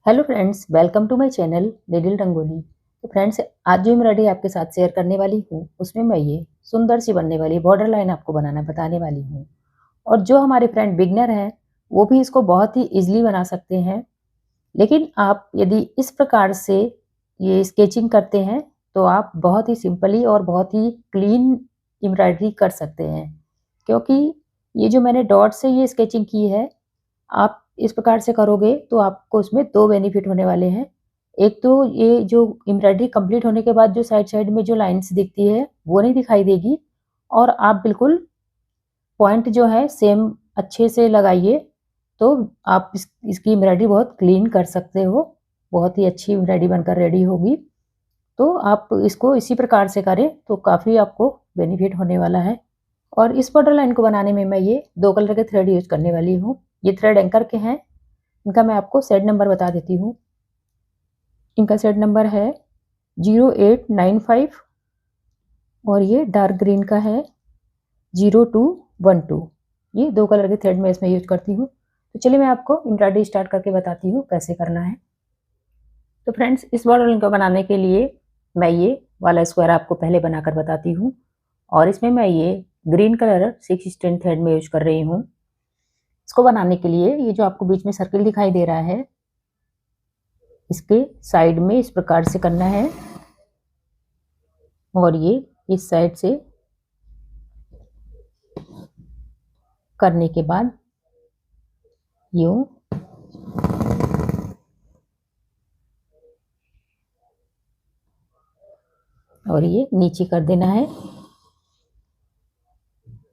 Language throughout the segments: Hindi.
Hello friends, welcome to my channel little Rangoli. तो फ्रेंड्स, आज जो एम्ब्रॉयडरी आपके साथ शेयर करने वाली हूँ उसमें मैं ये सुंदर सी बनने वाली बॉर्डर लाइन आपको बनाना बताने वाली हूँ। और जो हमारे फ्रेंड बिगनर हैं वो भी इसको बहुत ही इजीली बना सकते हैं। लेकिन आप यदि इस प्रकार से ये स्केचिंग करते हैं तो आप बहुत ही सिंपली और बहुत ही क्लीन एम्ब्रॉयडरी कर सकते हैं। क्योंकि ये जो मैंने डॉट से ये स्केचिंग की है, आप इस प्रकार से करोगे तो आपको उसमें 2 बेनिफिट होने वाले हैं। एक तो ये जो एम्ब्रॉयडरी कंप्लीट होने के बाद जो साइड-साइड में जो लाइन्स दिखती है, वो नहीं दिखाई देगी और आप बिल्कुल पॉइंट जो है सेम अच्छे से लगाइए, तो आप इसकी एम्ब्रॉयडरी बहुत क्लीन कर सकते हो। बहुत ही अच्छी एम्ब्रॉयडरी बनकर रेडी होगी। तो आप इसको इसी प्रकार से करें तो काफ़ी आपको बेनिफिट होने वाला है। और इस बॉर्डर लाइन को बनाने में मैं ये 2 कलर के थ्रेड यूज़ करने वाली हूँ। ये थ्रेड एंकर के हैं। इनका मैं आपको सेट नंबर बता देती हूँ। इनका सेट नंबर है 0895 और ये डार्क ग्रीन का है 0212। ये 2 कलर के थ्रेड मैं इसमें यूज़ करती हूँ। तो चलिए मैं आपको एम्ब्रॉयडरी स्टार्ट करके बताती हूँ कैसे करना है। तो फ्रेंड्स, इस बॉर्डर लाइन को बनाने के लिए मैं ये वाला स्क्वायर आपको पहले बनाकर बताती हूँ और इसमें मैं ये ग्रीन कलर 6 स्ट्रैंड थ्रेड में यूज़ कर रही हूँ। इसको बनाने के लिए ये जो आपको बीच में सर्किल दिखाई दे रहा है, इसके साइड में इस प्रकार से करना है और ये इस साइड से करने के बाद यूं और ये नीचे कर देना है।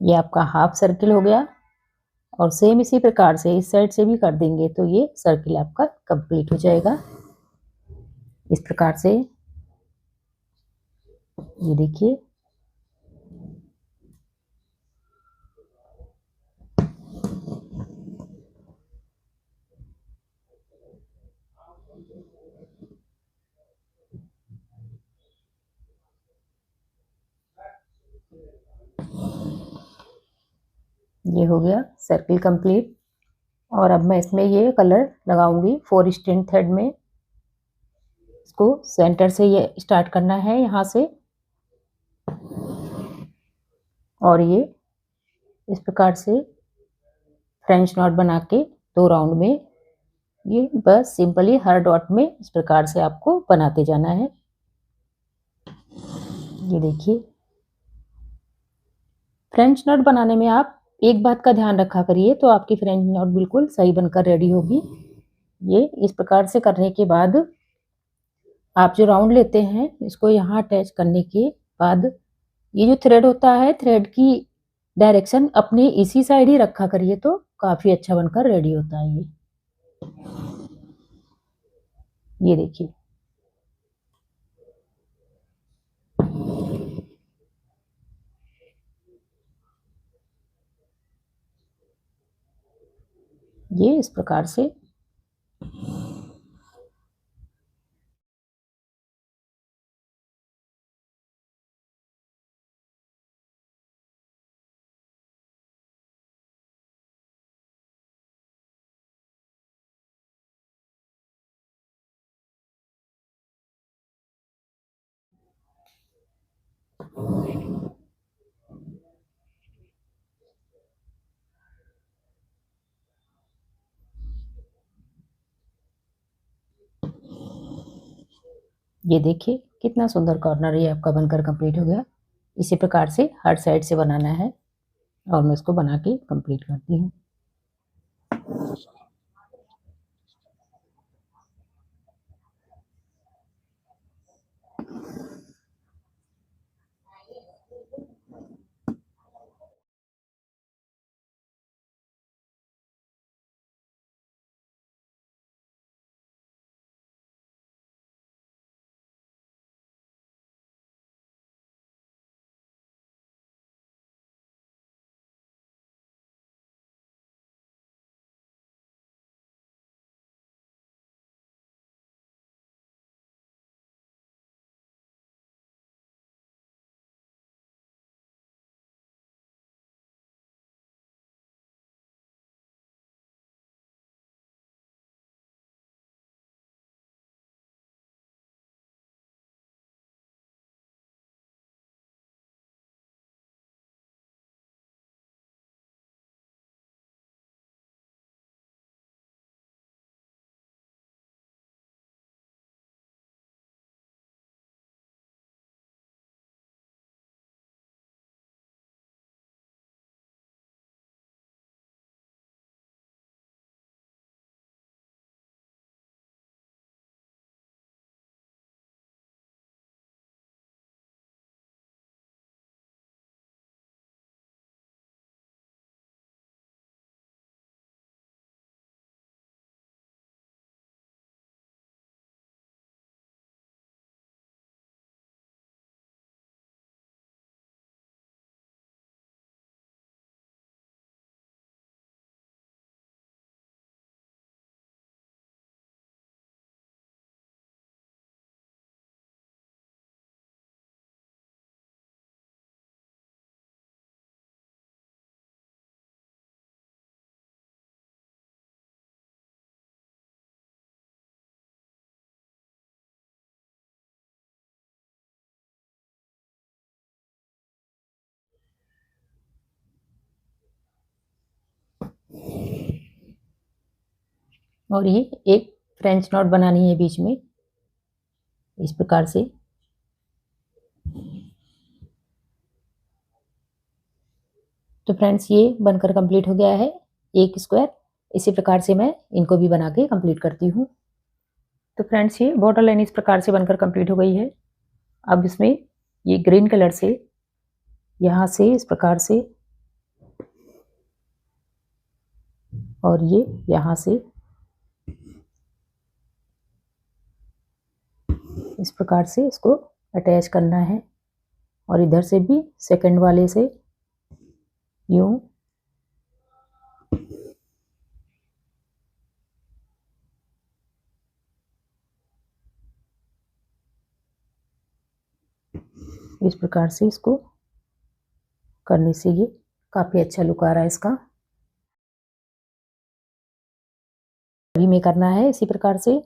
ये आपका हाफ सर्किल हो गया और सेम इसी प्रकार से इस साइड से भी कर देंगे तो ये सर्किल आपका कंप्लीट हो जाएगा। इस प्रकार से ये देखिए। ये हो गया सर्किल कंप्लीट और अब मैं इसमें ये कलर लगाऊंगी 4 स्ट्रैंड थ्रेड में। इसको सेंटर से ये स्टार्ट करना है यहाँ से और ये इस प्रकार से फ्रेंच नॉट बना के 2 राउंड में ये बस सिंपली हर डॉट में इस प्रकार से आपको बनाते जाना है। ये देखिए, फ्रेंच नॉट बनाने में आप एक बात का ध्यान रखा करिए तो आपकी फ्रेंच नॉट बिल्कुल सही बनकर रेडी होगी। ये इस प्रकार से करने के बाद आप जो राउंड लेते हैं इसको यहाँ अटैच करने के बाद ये जो थ्रेड होता है, थ्रेड की डायरेक्शन अपने इसी साइड ही रखा करिए तो काफी अच्छा बनकर रेडी होता है। ये देखिए, ये इस प्रकार से ये देखिए कितना सुंदर कॉर्नर ये आपका बनकर कंप्लीट हो गया। इसी प्रकार से हर साइड से बनाना है और मैं इसको बना के कंप्लीट करती हूँ। और ये एक फ्रेंच नॉट बनानी है बीच में, इस प्रकार से। तो फ्रेंड्स ये बनकर कंप्लीट हो गया है एक स्क्वायर। इसी प्रकार से मैं इनको भी बना के कंप्लीट करती हूँ। तो फ्रेंड्स ये बॉर्डर लाइन इस प्रकार से बनकर कंप्लीट हो गई है। अब इसमें ये ग्रीन कलर से यहाँ से इस प्रकार से, और ये यहाँ से इस प्रकार से इसको अटैच करना है। और इधर से भी सेकंड वाले से यूं इस प्रकार से इसको करने से ये काफ़ी अच्छा लुक आ रहा है इसका। अभी में करना है इसी प्रकार से।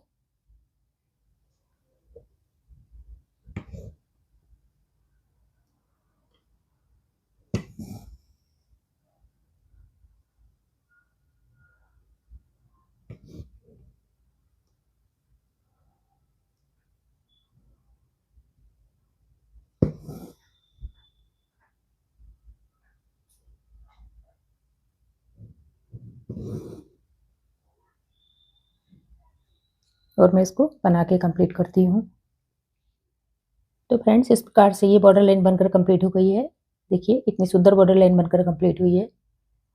और मैं इसको बना के कंप्लीट करती हूँ। तो फ्रेंड्स इस प्रकार से ये बॉर्डर लाइन बनकर कंप्लीट हो गई है। देखिए कितनी सुंदर बॉर्डर लाइन बनकर कंप्लीट हुई है।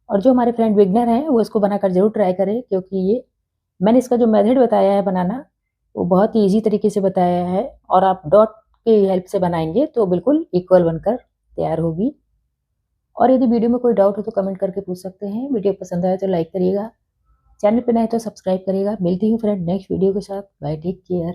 और जो हमारे फ्रेंड बिगनर हैं वो इसको बनाकर ज़रूर ट्राई करें, क्योंकि ये मैंने इसका जो मेथड बताया है बनाना, वो बहुत ही ईजी तरीके से बताया है। और आप डॉट की हेल्प से बनाएंगे तो बिल्कुल इक्वल बनकर तैयार होगी। और यदि वीडियो में कोई डाउट हो तो कमेंट करके पूछ सकते हैं। वीडियो पसंद आए तो लाइक करिएगा, चैनल पर नए तो सब्सक्राइब करिएगा। मिलती हूँ फ्रेंड नेक्स्ट वीडियो के साथ। Bye, take care.